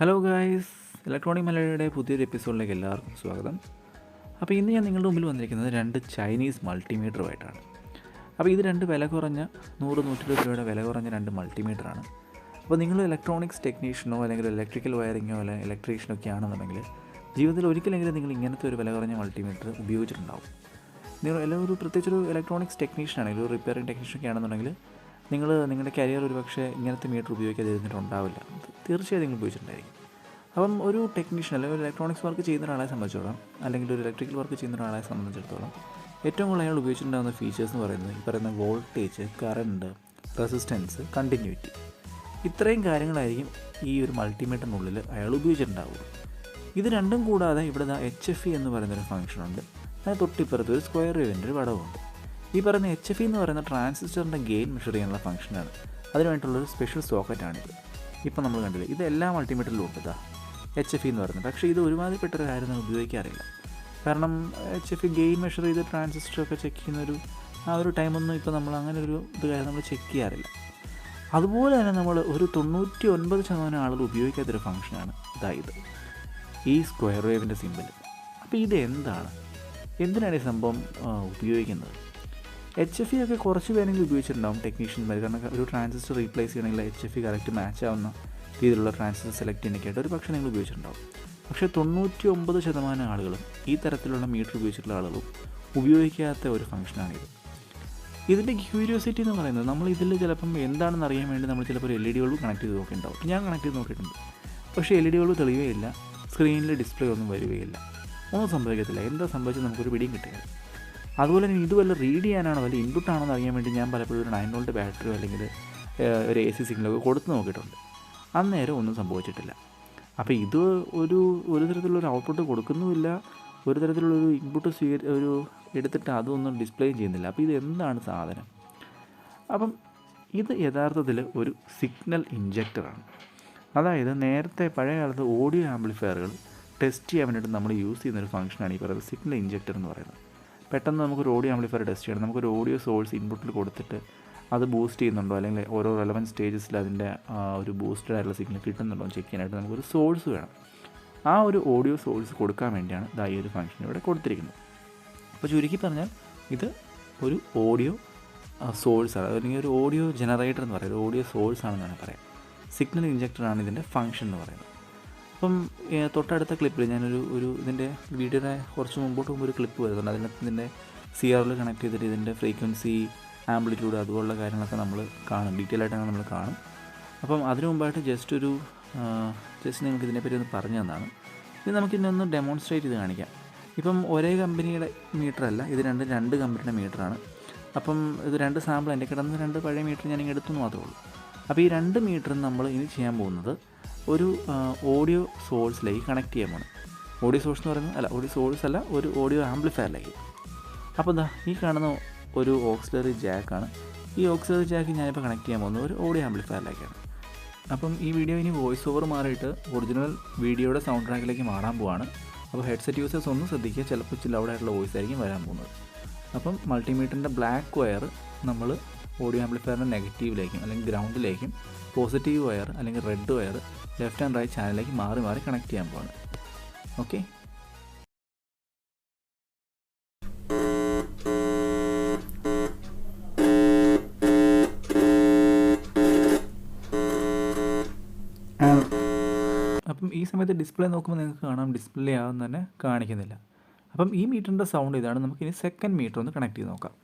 Hello guys, electronic മലയാളിയുടെ പുതിയൊരു എപ്പിസോഡിലേക്ക് എല്ലാവർക്കും സ്വാഗതം. അപ്പോൾ ഇന്ന് ഞാൻ നിങ്ങളുടെ മുമ്പിൽ വന്നിരിക്കുന്നത് 2 ചൈനീസ് മൾട്ടിമീറ്ററുമായിട്ടാണ്. അപ്പോൾ ഇത് 2 വില കുറഞ്ഞ 100-120 രൂപയുടെ വില കുറഞ്ഞ 2 മൾട്ടിമീറ്ററാണ്. അപ്പോൾ നിങ്ങൾ ഇലക്ട്രോണിക്സ് ടെക്നീഷ്യനോ അല്ലെങ്കിൽ ഇലക്ട്രിക്കൽ വയറിങ്ങോ അല്ലെങ്കിൽ ഇലക്ട്രീഷ്യനോ ഒക്കെ ആണെന്നുണ്ടെങ്കിൽ ജീവിതത്തിൽ ഒരിക്കലെങ്കിലും നിങ്ങൾ ഇങ്ങനത്തെ ഒരു വില കുറഞ്ഞ മൾട്ടിമീറ്റർ ഉപയോഗിച്ചിട്ടുണ്ടാവും. നിങ്ങൾ എല്ലാവരും പ്രത്യേകിച്ചൊരു ഇലക്ട്രോണിക്സ് ടെക്നീഷ്യൻ ആണെങ്കിൽ ഒരു റിപ്പയറിംഗ് ടെക്നീഷ്യനൊക്കെ ആണെന്നുണ്ടെങ്കിൽ നിങ്ങളുടെ കരിയർ ഒരു പക്ഷേ ഇങ്ങനത്തെ മീറ്റർ ഉപയോഗിക്കാതെ ഇരുന്നിട്ടുണ്ടാവില്ല. തീർച്ചയായും നിങ്ങൾ ഉപയോഗിച്ചിട്ടുണ്ടായിരിക്കും. അപ്പം ഒരു ടെക്നീഷ്യൻ അല്ലെങ്കിൽ ഒരു ഇലക്ട്രോണിക്സ് വർക്ക് ചെയ്യുന്ന ഒരാളെ സംബന്ധിച്ചിടത്തോളം അല്ലെങ്കിൽ ഒരു ഇലക്ട്രിക്കൽ വർക്ക് ചെയ്യുന്ന ഒരാളെ സംബന്ധിച്ചിടത്തോളം ഏറ്റവും കൂടുതൽ അയാൾ ഉപയോഗിച്ചിട്ടുണ്ടാകുന്ന ഫീച്ചേഴ്സ് എന്ന് പറയുന്നത് ഈ പറയുന്ന വോൾട്ടേജ്, കറണ്ട്, റെസിസ്റ്റൻസ്, കണ്ടിന്യൂറ്റി, ഇത്രയും കാര്യങ്ങളായിരിക്കും ഈ ഒരു മൾട്ടിമീറ്ററിനുള്ളിൽ അയാൾ ഉപയോഗിച്ചിട്ടുണ്ടാവുള്ളൂ. ഇത് രണ്ടും കൂടാതെ ഇവിടെ HFE എന്ന് പറയുന്നൊരു ഫംഗ്ഷനുണ്ട്. അതിന് തൊട്ടിപ്പുറത്ത് ഒരു സ്ക്വയർ വേവിൻ്റെ ഒരു പടവുണ്ട്. ഈ പറയുന്ന HFE എന്ന് പറയുന്ന ട്രാൻസിസ്റ്ററിൻ്റെ ഗെയിൻ മെഷർ ചെയ്യാനുള്ള ഫംഗ്ഷനാണ്. അതിനുവേണ്ടിയിട്ടുള്ളൊരു സ്പെഷ്യൽ സോക്കറ്റാണിത്. ഇപ്പം നമ്മൾ കണ്ടില്ലേ, ഇത് എല്ലാ മൾട്ടിമീറ്ററിലും ഉണ്ട് HFE എന്ന് പറയുന്നത്. പക്ഷേ ഇത് ഒരുമാതിരിപ്പെട്ടൊരു കാര്യം നമ്മൾ ഉപയോഗിക്കാറില്ല. കാരണം HFE ഗെയിൻ മെഷർ ചെയ്ത് ട്രാൻസിസ്റ്ററൊക്കെ ചെക്ക് ചെയ്യുന്നൊരു ആ ഒരു ടൈമൊന്നും ഇപ്പോൾ നമ്മൾ അങ്ങനെ ഒരു കാര്യം നമ്മൾ ചെക്ക് ചെയ്യാറില്ല. അതുപോലെ തന്നെ നമ്മൾ ഒരു 99% ആളുകൾ ഉപയോഗിക്കാത്തൊരു ഫംഗ്ഷനാണ് ഇത്, ഈ സ്ക്വയർ വേവിൻ്റെ സിമ്പിൾ. അപ്പോൾ ഇത് എന്തിനാണ് ഈ സംഭവം ഉപയോഗിക്കുന്നത്? HFE ഒക്കെ കുറച്ച് പേരെങ്കിലും ഉപയോഗിച്ചിട്ടുണ്ടാകും ടെക്നീഷ്യന്മാർ. കാരണം ഒരു ട്രാൻസിസ്റ്റർ റീപ്ലേസ് ചെയ്യണമെങ്കിൽ HFE കറക്റ്റ് മാച്ച് ആവുന്ന രീതിയിലുള്ള ട്രാൻസിസ്റ്റർ സെലക്ട് ചെയ്യാനൊക്കെയായിട്ട് ഒരു പക്ഷേ നിങ്ങൾ ഉപയോഗിച്ചിട്ടുണ്ടാകും. പക്ഷേ 99% ആളുകളും ഈ തരത്തിലുള്ള മീറ്റർ ഉപയോഗിച്ചിട്ടുള്ള ആളുകളും ഉപയോഗിക്കാത്ത ഒരു ഫംഗ്ഷനാണിത്. ഇതിൻ്റെ ക്യൂരിയോസിറ്റി എന്ന് പറയുന്നത് നമ്മൾ ഇതിൽ ചിലപ്പം എന്താണെന്ന് അറിയാൻ വേണ്ടി നമ്മൾ ചിലപ്പോൾ LED ബൾബ് കണക്ട് ചെയ്ത് നോക്കിയിട്ടുണ്ടാവും. ഞാൻ കണക്ട് ചെയ്ത് നോക്കിയിട്ടുണ്ട്. പക്ഷേ LED ബൾബ് തെളിയുകയില്ല, സ്ക്രീനിൽ ഡിസ്പ്ലേ ഒന്നും വരികയില്ല, ഒന്നും സംഭവിക്കത്തില്ല. എന്താ സംഭവിച്ചത് നമുക്കൊരു പിടിയും കിട്ടുകയില്ല. അതുപോലെ തന്നെ ഇത് വല്ല റീഡ് ചെയ്യാനാണോ വല്ല ഇൻപുട്ടാണോ എന്ന് അറിയാൻ വേണ്ടി ഞാൻ പലപ്പോഴും ഒരു 9 വോൾട്ട് ബാറ്ററിയോ അല്ലെങ്കിൽ ഒരു AC സിഗ്നലൊക്കെ കൊടുത്ത് നോക്കിയിട്ടുണ്ട്. അന്നേരം ഒന്നും സംഭവിച്ചിട്ടില്ല. അപ്പോൾ ഇത് ഒരു തരത്തിലുള്ളൊരു ഔട്ട്പുട്ട് കൊടുക്കുന്നുമില്ല, ഒരു തരത്തിലുള്ളൊരു ഇൻപുട്ട് എടുത്തിട്ട് അതൊന്നും ഡിസ്പ്ലേ ചെയ്യുന്നില്ല. അപ്പോൾ ഇത് എന്താണ് സാധനം? അപ്പം ഇത് യഥാർത്ഥത്തിൽ ഒരു സിഗ്നൽ ഇഞ്ചക്ടറാണ്. അതായത് നേരത്തെ പഴയ കാലത്ത് ഓഡിയോ ആംപ്ലിഫയറുകൾ ടെസ്റ്റ് ചെയ്യാൻ വേണ്ടിയിട്ട് നമ്മൾ യൂസ് ചെയ്യുന്നൊരു ഫംഗ്ഷനാണ് ഈ പറയുന്നത് സിഗ്നൽ ഇഞ്ചക്ടർ എന്ന് പറയുന്നത്. പെട്ടെന്ന് നമുക്കൊരു ഓഡിയോ ആംപ്ലിഫയർ ടെസ്റ്റ് ചെയ്യണം. നമുക്കൊരു ഓഡിയോ സോഴ്സ് ഇൻപുട്ടിൽ കൊടുത്തിട്ട് അത് ബൂസ്റ്റ് ചെയ്യുന്നുണ്ടോ അല്ലെങ്കിൽ ഓരോ റെലവൻറ്റ് സ്റ്റേജസിൽ അതിൻ്റെ ഒരു ബൂസ്റ്റഡ് ആയിട്ടുള്ള സിഗ്നൽ കിട്ടുന്നുണ്ടോ എന്ന് ചെക്ക് ചെയ്യാനായിട്ട് നമുക്കൊരു സോഴ്സ് വേണം. ആ ഒരു ഓഡിയോ സോഴ്സ് കൊടുക്കാൻ വേണ്ടിയാണ് ഈ ഒരു ഫംഗ്ഷൻ ഇവിടെ കൊടുത്തിരിക്കുന്നത്. അപ്പോൾ ചുരുക്കി പറഞ്ഞാൽ ഇത് ഒരു ഓഡിയോ സോഴ്സാണ്, അല്ലെങ്കിൽ ഒരു ഓഡിയോ ജനറേറ്റർ എന്ന് പറയുന്നത് ഓഡിയോ സോഴ്സ് ആണെന്നാണ് പറയാം. സിഗ്നൽ ഇഞ്ചക്ടറാണ് ഇതിൻ്റെ ഫംഗ്ഷൻ എന്ന് പറയുന്നത്. അപ്പം തൊട്ടടുത്ത ക്ലിപ്പിൽ ഞാനൊരു ഇതിൻ്റെ വീഡിയോയുടെ കുറച്ച് മുമ്പോട്ട് ഒരു ക്ലിപ്പ് വരുന്നുണ്ട്. അതിനകത്ത് ഇതിൻ്റെ CRL കണക്ട് ചെയ്തിട്ട് ഇതിൻ്റെ ഫ്രീക്വൻസി, ആംപ്ലിറ്റ്യൂഡ് അതുപോലുള്ള കാര്യങ്ങളൊക്കെ നമ്മൾ കാണും, ഡീറ്റെയിൽ ആയിട്ടാണ് നമ്മൾ കാണും. അപ്പം അതിനു മുമ്പായിട്ട് ജസ്റ്റ് നിങ്ങൾക്ക് ഇതിനെപ്പറ്റി ഒന്ന് പറഞ്ഞു തന്നാണ്. ഇത് നമുക്കിന്നൊന്ന് ഡെമോൺസ്ട്രേറ്റ് ചെയ്ത് കാണിക്കാം. ഇപ്പം ഒരേ കമ്പനിയുടെ മീറ്ററല്ല, ഇത് രണ്ട് കമ്പനിയുടെ മീറ്ററാണ്. അപ്പം ഇത് 2 സാമ്പിൾ എൻ്റെ കിടന്ന് 2 പഴയ മീറ്റർ ഞാനിങ്ങനെ എടുത്തെന്ന് മാത്രമേ ഉള്ളൂ. അപ്പോൾ ഈ 2 മീറ്ററും നമ്മൾ ഇനി ചെയ്യാൻ പോകുന്നത് ഒരു ഓഡിയോ സോഴ്സിലേക്ക് കണക്ട് ചെയ്യാൻ പോകണം. ഓഡിയോ സോഴ്സ് എന്ന് പറയുന്നത് ഓഡിയോ സോഴ്സ് അല്ല, ഒരു ഓഡിയോ ആംപ്ലിഫയറിലേക്ക്. അപ്പോൾ ഈ കാണുന്ന ഒരു ഓക്സിലറി ജാക്കാണ്. ഈ ഓക്സിലറി ജാക്ക് ഞാനിപ്പോൾ കണക്ട് ചെയ്യാൻ പോകുന്നത് ഒരു ഓഡിയോ ആംപ്ലിഫയറിലേക്കാണ്. അപ്പം ഈ വീഡിയോ ഇനി വോയിസ് ഓവർ മാറിയിട്ട് ഒറിജിനൽ വീഡിയോയുടെ സൗണ്ട് ട്രാക്കിലേക്ക് മാറാൻ പോവാണ്. അപ്പോൾ ഹെഡ്സെറ്റ് യൂസേഴ്സ് ഒന്ന് ശ്രദ്ധിക്കുക, ചിലപ്പോൾ ലൗഡായിട്ടുള്ള വോയിസ് ആയിരിക്കും വരാൻ പോകുന്നത്. അപ്പം മൾട്ടിമീറ്ററിൻ്റെ ബ്ലാക്ക് വയർ നമ്മൾ ഓഡിയോ ആംപ്ലിഫയറിൻ്റെ നെഗറ്റീവിലേക്കും അല്ലെങ്കിൽ ഗ്രൗണ്ടിലേക്കും, പോസിറ്റീവ് വയർ അല്ലെങ്കിൽ red wire left and right ചാനലിലേക്ക് മാറി കണക്ട് ചെയ്യാൻ പോവാണ്. ഓക്കെ, അപ്പം ഈ സമയത്ത് ഡിസ്പ്ലേ നോക്കുമ്പോൾ നിങ്ങൾക്ക് കാണാം ഡിസ്പ്ലേ ആവുന്ന തന്നെ കാണിക്കുന്നില്ല. അപ്പം ഈ മീറ്ററിൻ്റെ സൗണ്ട് ഇതാണ്. നമുക്കിനി സെക്കൻഡ് മീറ്റർ ഒന്ന് കണക്ട് ചെയ്ത് നോക്കാം.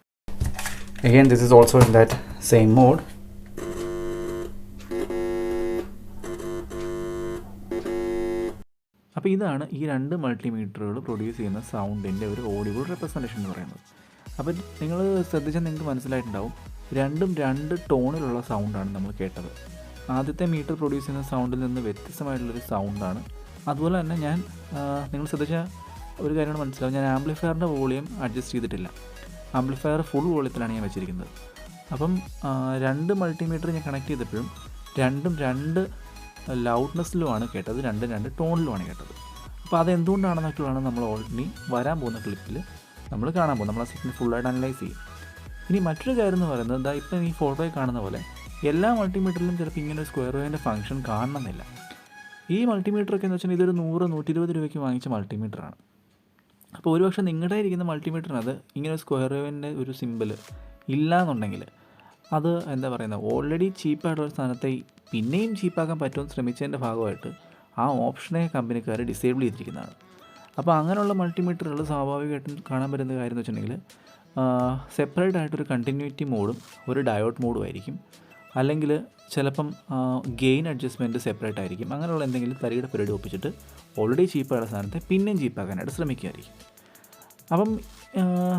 Again, this is also in that same mode. അപ്പോൾ ഇതാണ് ഈ 2 മൾട്ടിമീറ്ററുകൾ പ്രൊഡ്യൂസ് ചെയ്യുന്ന സൗണ്ടിൻ്റെ ഒരു ഓഡിയോ റെപ്രസെൻറ്റേഷൻ എന്ന് പറയുന്നത്. അപ്പോൾ നിങ്ങൾ ശ്രദ്ധിച്ചാൽ നിങ്ങൾക്ക് മനസ്സിലായിട്ടുണ്ടാവും, രണ്ടും 2 ടോണിലുള്ള സൗണ്ടാണ് നമ്മൾ കേട്ടത്. ആദ്യത്തെ മീറ്റർ പ്രൊഡ്യൂസ് ചെയ്യുന്ന സൗണ്ടിൽ നിന്ന് വ്യത്യസ്തമായിട്ടുള്ളൊരു സൗണ്ടാണ്. അതുപോലെ തന്നെ നിങ്ങൾ ശ്രദ്ധിച്ച ഒരു കാര്യമാണ് മനസ്സിലാവും, ഞാൻ ആംപ്ലിഫയറിൻ്റെ വോളിയം അഡ്ജസ്റ്റ് ചെയ്തിട്ടില്ല. ആംപ്ലിഫയർ ഫുൾ വോളിയത്തിലാണ് ഞാൻ വെച്ചിരിക്കുന്നത്. അപ്പം 2 മൾട്ടിമീറ്റർ ഞാൻ കണക്ട് ചെയ്തപ്പോഴും രണ്ടും 2 ലൗഡ്നെസ്സിലുമാണ് കേട്ടത്, 2 ടോണിലുമാണ് കേട്ടത്. അപ്പോൾ അതെന്തുകൊണ്ടാണെന്നൊക്കെയാണ് നമ്മൾ ഓൾറെഡി വരാൻ പോകുന്ന ക്ലിപ്പിൽ നമ്മൾ കാണാൻ പോകും. നമ്മൾ ആ സിഗ്നൽ ഫുള്ളായിട്ട് അനലൈസ് ചെയ്യും. ഇനി മറ്റൊരു കാര്യം എന്ന് പറയുന്നത് ഇപ്പം ഈ ഫോട്ടോയിൽ കാണുന്ന പോലെ എല്ലാ മൾട്ടിമീറ്ററിലും ചിലപ്പോൾ ഇങ്ങനെ ഒരു സ്ക്വയർ വേവിൻ്റെ ഫംഗ്ഷൻ കാണണമെന്നില്ല. ഈ മൾട്ടിമീറ്ററൊക്കെ എന്ന് വെച്ചാൽ ഇതൊരു 100-120 രൂപയ്ക്ക് വാങ്ങിച്ച മൾട്ടിമീറ്ററാണ്. അപ്പോൾ ഒരുപക്ഷെ നിങ്ങളുടെ ഇരിക്കുന്ന മൾട്ടിമീറ്ററിനത് ഇങ്ങനെ ഒരു സ്ക്വയർ വേവിൻ്റെ ഒരു സിമ്പിൾ ഇല്ല എന്നുണ്ടെങ്കിൽ അത് എന്താ പറയുന്നത്, ഓൾറെഡി ചീപ്പായിട്ടുള്ള സ്ഥാനത്തെ പിന്നെയും ചീപ്പാക്കാൻ പറ്റുമെന്ന് ശ്രമിച്ചതിൻ്റെ ഭാഗമായിട്ട് ആ ഓപ്ഷനെ കമ്പനിക്കാർ ഡിസേബിൾ ചെയ്തിരിക്കുന്നതാണ്. അപ്പോൾ അങ്ങനെയുള്ള മൾട്ടിമീറ്ററുകൾ സ്വാഭാവികമായിട്ടും കാണാൻ പറ്റുന്ന കാര്യം എന്ന് വെച്ചിട്ടുണ്ടെങ്കിൽ സെപ്പറേറ്റ് ആയിട്ടൊരു കണ്ടിന്യൂറ്റി മോഡും ഒരു ഡയോഡ് മോഡും ആയിരിക്കും. അല്ലെങ്കിൽ ചിലപ്പം ഗെയിൻ അഡ്ജസ്റ്റ്മെൻറ്റ് സെപ്പറേറ്റ് ആയിരിക്കും. അങ്ങനെയുള്ള എന്തെങ്കിലും തരിയുടെ പരിപാടി ഒപ്പിച്ചിട്ട് ഓൾറെഡി ചീപ്പായുള്ള സാധനത്തെ പിന്നെയും ചീപ്പാക്കാനായിട്ട് ശ്രമിക്കുമായിരിക്കും. അപ്പം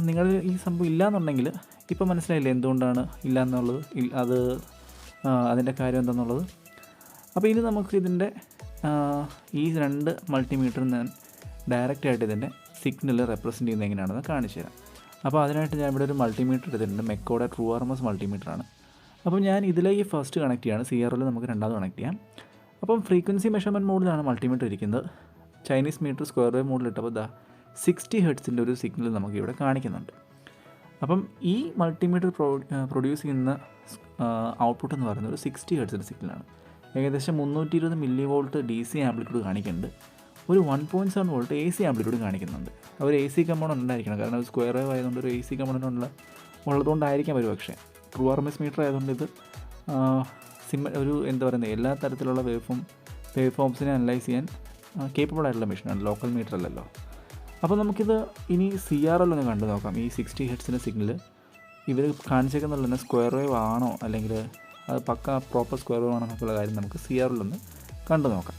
നിങ്ങൾ ഈ സംഭവം ഇല്ലയെന്നുണ്ടെങ്കിൽ ഇപ്പോൾ മനസ്സിലായില്ലേ എന്തുകൊണ്ടാണ് ഇല്ല എന്നുള്ളത്, അത് അതിൻ്റെ കാര്യം എന്താണെന്നുള്ളത്. അപ്പോൾ ഇനി നമുക്ക് ഇതിൻ്റെ ഈ 2 മൾട്ടിമീറ്ററിൽ ഞാൻ ഡയറക്റ്റായിട്ട് ഇതിൻ്റെ സിഗ്നൽ റെപ്രസെൻറ്റ് ചെയ്യുന്നത് എങ്ങനെയാണെന്ന് കാണിച്ചു തരാം. അപ്പോൾ അതിനായിട്ട് ഞാൻ ഇവിടെ ഒരു മൾട്ടിമീറ്റർ എടുത്തിട്ടുണ്ട്. മെക്കോയുടെ ട്രൂ ആർഎംഎസ് മൾട്ടിമീറ്ററാണ്. അപ്പോൾ ഞാൻ ഇതിലേക്ക് ഫസ്റ്റ് കണക്ട് ചെയ്യാണ്. CRL നമുക്ക് രണ്ടാമത് കണക്ട് ചെയ്യാം. അപ്പം ഫ്രീക്വൻസി മെഷർമെൻറ്റ് മോഡിലാണ് മൾട്ടിമീറ്റർ ഇരിക്കുന്നത്. ചൈനീസ് മീറ്റർ സ്ക്വയർ വേവ് മോഡിലിട്ടപ്പോൾ 60 ഹെർട്സിൻ്റെ ഒരു സിഗ്നൽ നമുക്ക് ഇവിടെ കാണിക്കുന്നുണ്ട്. അപ്പം ഈ മൾട്ടിമീറ്റർ പ്രൊഡ്യൂസ് ചെയ്യുന്ന ഔട്ട്പുട്ട് എന്ന് പറയുന്നത് ഒരു 60 ഹെർട്സിൻ്റെ സിഗ്നലാണ്. ഏകദേശം 320 മില്ലി വോൾട്ട് DC ആംപ്ലിറ്റ്യൂഡ് കാണിക്കുന്നുണ്ട്. ഒരു 1.7 വോൾട്ട് AC ആംപ്ലിറ്റ്യൂഡ് കാണിക്കുന്നുണ്ട്. ഒരു AC കമ്പോണൻ്റ് ഉണ്ടായിരിക്കണം, കാരണം ഒരു സ്ക്വയർ വേവ് ആയതുകൊണ്ട് ഒരു AC കമ്പോണൻ്റ് ഉള്ളതുകൊണ്ടായിരിക്കാം ഒരു പക്ഷേ. ട്രൂ ആർഎംഎസ് മീറ്റർ ആയതുകൊണ്ട് ഇത് ഒരു എന്താ പറയുന്നത്, എല്ലാ തരത്തിലുള്ള വേവ് ഫോംസിനെ അനലൈസ് ചെയ്യാൻ കേപ്പബിൾ ആയിട്ടുള്ള മെഷീനാണ്, ലോക്കൽ മീറ്റർ അല്ലല്ലോ. അപ്പോൾ നമുക്കിത് ഇനി CRL ഒന്ന് കണ്ടു നോക്കാം. ഈ 60 ഹെർട്സിൻ്റെ സിഗ്നൽ ഇവർ കാണിച്ചേക്കുന്നുള്ള സ്ക്വയർ വേവ് ആണോ അല്ലെങ്കിൽ അത് പക്ക പ്രോപ്പർ സ്ക്വയർ വേവ് ആണോ എന്നൊക്കെയുള്ള കാര്യം നമുക്ക് CRL ഒന്ന് കണ്ടു നോക്കാം.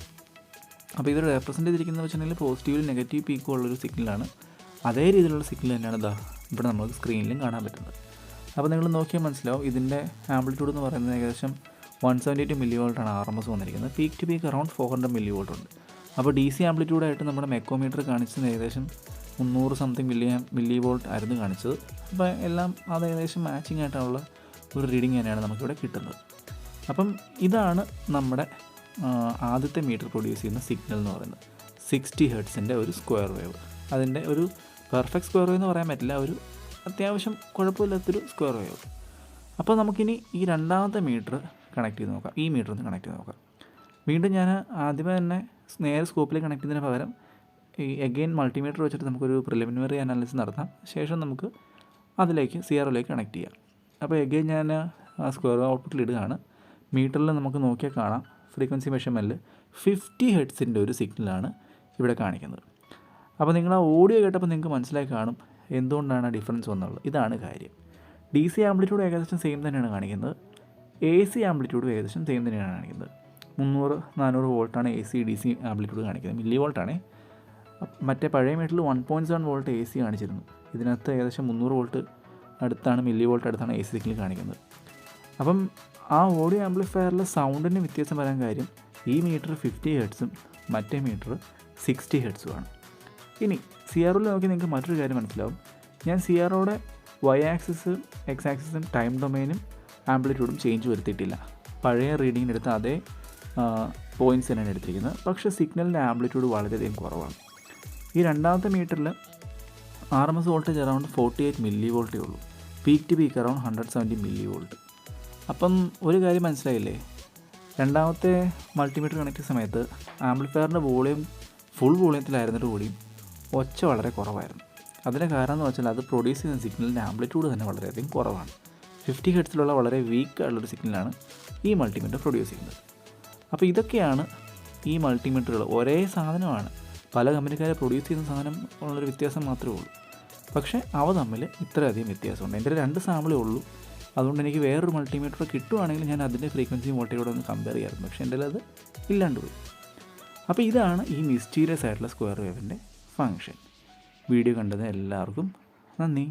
അപ്പോൾ ഇവർ റെപ്രസെൻറ്റ് ചെയ്തിരിക്കുന്നത് വെച്ചിട്ടുണ്ടെങ്കിൽ പോസിറ്റീവിൽ നെഗറ്റീവ് പീക്കും ഉള്ളൊരു സിഗ്നലാണ്. അതേ രീതിയിലുള്ള സിഗ്നൽ തന്നെയാണ് ഇവിടെ നമുക്ക് സ്ക്രീനിലും കാണാൻ പറ്റുന്നത്. അപ്പോൾ നിങ്ങൾ നോക്കിയാൽ മനസ്സിലാവും ഇതിൻ്റെ ആംപ്ലിറ്റ്യൂഡ് എന്ന് പറയുന്നത് ഏകദേശം 172 മില്ലി വോൾട്ടാണ് RMS വന്നിരിക്കുന്നത്. Peak to peak around 400 milli volt ഉണ്ട്. അപ്പോൾ DC ആംപ്ലിറ്റ്യൂഡായിട്ട് നമ്മുടെ മെക്കോമീറ്റർ കാണിച്ചത് ഏകദേശം 300 സംതിങ് മില്ലി വോൾട്ട് ആയിരുന്നു കാണിച്ചത്. അപ്പോൾ എല്ലാം അത് ഏകദേശം മാച്ചിങ് ആയിട്ടുള്ള ഒരു റീഡിങ് തന്നെയാണ് നമുക്കിവിടെ കിട്ടുന്നത്. അപ്പം ഇതാണ് നമ്മുടെ ആദ്യത്തെ മീറ്റർ പ്രൊഡ്യൂസ് ചെയ്യുന്ന സിഗ്നൽ എന്ന് പറയുന്നത് 60 ഹെർട്സിൻ്റെ ഒരു സ്ക്വയർ വേവ്. അതിൻ്റെ ഒരു പെർഫെക്റ്റ് സ്ക്വയർ വേവ് എന്ന് പറയാൻ പറ്റില്ല, ഒരു അത്യാവശ്യം കുഴപ്പമില്ലാത്തൊരു സ്ക്വയർ വേവ്. അപ്പോൾ നമുക്കിനി ഈ രണ്ടാമത്തെ മീറ്റർ കണക്ട് ചെയ്ത് നോക്കാം. ഈ മീറ്റർ ഒന്ന് കണക്ട് ചെയ്ത് നോക്കാം. വീണ്ടും ഞാൻ ആദ്യമേ തന്നെ നേരെ സ്കോപ്പിലേക്ക് കണക്ട് ചെയ്യുന്നതിന് പകരം ഈ എഗെയിൻ മൾട്ടിമീറ്റർ വെച്ചിട്ട് നമുക്കൊരു പ്രിലിമിനറി അനാലിസിസ് നടത്താം. ശേഷം നമുക്ക് അതിലേക്ക് CRLലേക്ക് കണക്ട് ചെയ്യാം. അപ്പോൾ എഗെയിൻ ഞാൻ സ്ക്വയർ ഔട്ട്പുട്ടിൽ ഇടുകയാണ്. മീറ്ററിൽ നമുക്ക് നോക്കിയാൽ കാണാം ഫ്രീക്വൻസി മെഷർമെൻറ്റിൽ 50 ഹെർട്സിൻ്റെ ഒരു സിഗ്നലാണ് ഇവിടെ കാണിക്കുന്നത്. അപ്പോൾ നിങ്ങൾ ആ ഓഡിയോ കേട്ടപ്പോൾ നിങ്ങൾക്ക് മനസ്സിലായി കാണും എന്തുകൊണ്ടാണ് ഡിഫറൻസ് വന്നുള്ളത്. ഇതാണ് കാര്യം. DC ആംപ്ലിറ്റ്യൂഡ് ഏകദേശം സെയിം തന്നെയാണ് കാണിക്കുന്നത്. AC ആംപ്ലിറ്റ്യൂഡ് ഏകദേശം സെയിം തന്നെയാണ് കാണിക്കുന്നത്. 300-400 വോൾട്ടാണ് AC DC ആംപ്ലിറ്റ്യൂഡ് കാണിക്കുന്നത്, മില്ലി വോൾട്ടാണ്. മറ്റേ പഴയ മീറ്ററിൽ 1.7 വോൾട്ട് AC കാണിച്ചിരുന്നു. ഇതിനകത്ത് ഏകദേശം 300 വോൾട്ട് അടുത്താണ്, മില്ലി വോൾട്ട് അടുത്താണ് AC സിഗ്നൽ കാണിക്കുന്നത്. അപ്പം ആ ഓഡിയോ ആംപ്ലിഫയറിലെ സൗണ്ടിന് വ്യത്യാസം വരാൻ കാര്യം ഈ മീറ്റർ 50 ഹെർട്സും മറ്റേ മീറ്റർ 60 ഹെർട്സുമാണ്. ഇനി CRL നോക്കി നിങ്ങൾക്ക് മറ്റൊരു കാര്യം മനസ്സിലാവും. ഞാൻ CROയുടെ Y ആക്സിസും X ആക്സിസും ടൈം ഡൊമൈനും ആംപ്ലിറ്റ്യൂഡും ചേഞ്ച് വരുത്തിയിട്ടില്ല. പഴയ റീഡിങ്ങിനെടുത്ത അതേ പോയിൻറ്റ്സ് തന്നെയാണ് എടുത്തിരിക്കുന്നത്. പക്ഷേ സിഗ്നലിൻ്റെ ആംപ്ലിറ്റ്യൂഡ് വളരെയധികം കുറവാണ്. ഈ രണ്ടാമത്തെ മീറ്ററിൽ RMS വോൾട്ടേജ് അറൗണ്ട് 48 മില്ലി വോൾട്ടേ ഉള്ളൂ. Peak to peak around 170 milli volt. അപ്പം ഒരു കാര്യം മനസ്സിലായില്ലേ, രണ്ടാമത്തെ മൾട്ടിമീറ്റർ കണക്ട് ചെയ്യുന്ന സമയത്ത് ആംപ്ലിഫയറിൻ്റെ വോളിയം ഫുൾ വോളിയത്തിലായിരുന്നിട്ട് കൂടിയും ഒച്ച വളരെ കുറവായിരുന്നു. അതിൻ്റെ കാരണം എന്ന് വെച്ചാൽ അത് പ്രൊഡ്യൂസ് ചെയ്യുന്ന സിഗ്നലിൻ്റെ ആംപ്ലിറ്റ്യൂഡ് തന്നെ വളരെയധികം കുറവാണ്. 50 ഹെർട്സിലുള്ള വളരെ വീക്ക് ആയിട്ടുള്ളൊരു സിഗ്നലാണ് ഈ മൾട്ടിമീറ്റർ പ്രൊഡ്യൂസ് ചെയ്യുന്നത്. അപ്പോൾ ഇതൊക്കെയാണ് ഈ മൾട്ടിമീറ്ററുകൾ. ഒരേ സാധനമാണ്, പല കമ്പനിക്കാരെ പ്രൊഡ്യൂസ് ചെയ്യുന്ന സാധനം ഉള്ളൊരു വ്യത്യാസം മാത്രമേ ഉള്ളൂ. പക്ഷേ അവ തമ്മിൽ ഇത്രയധികം വ്യത്യാസമുണ്ട്. എൻ്റെ 2 സാമ്പിളേ ഉള്ളൂ. അതുകൊണ്ട് എനിക്ക് വേറൊരു മൾട്ടിമീറ്റർ കിട്ടുവാണെങ്കിൽ ഞാൻ അതിൻ്റെ ഫ്രീക്വൻസിയും വോൾട്ടേജോടെ ഒന്ന് കമ്പയർ ചെയ്യാറുണ്ട്. പക്ഷേ എൻ്റെ അത് ഇല്ലാണ്ട് പോയി. അപ്പോൾ ഇതാണ് ഈ മിസ്റ്റീരിയസ് ആയിട്ടുള്ള സ്ക്വയർ വേവിൻ്റെ ഫങ്ഷൻ. വീഡിയോ കണ്ടത് എല്ലാവർക്കും നന്ദി.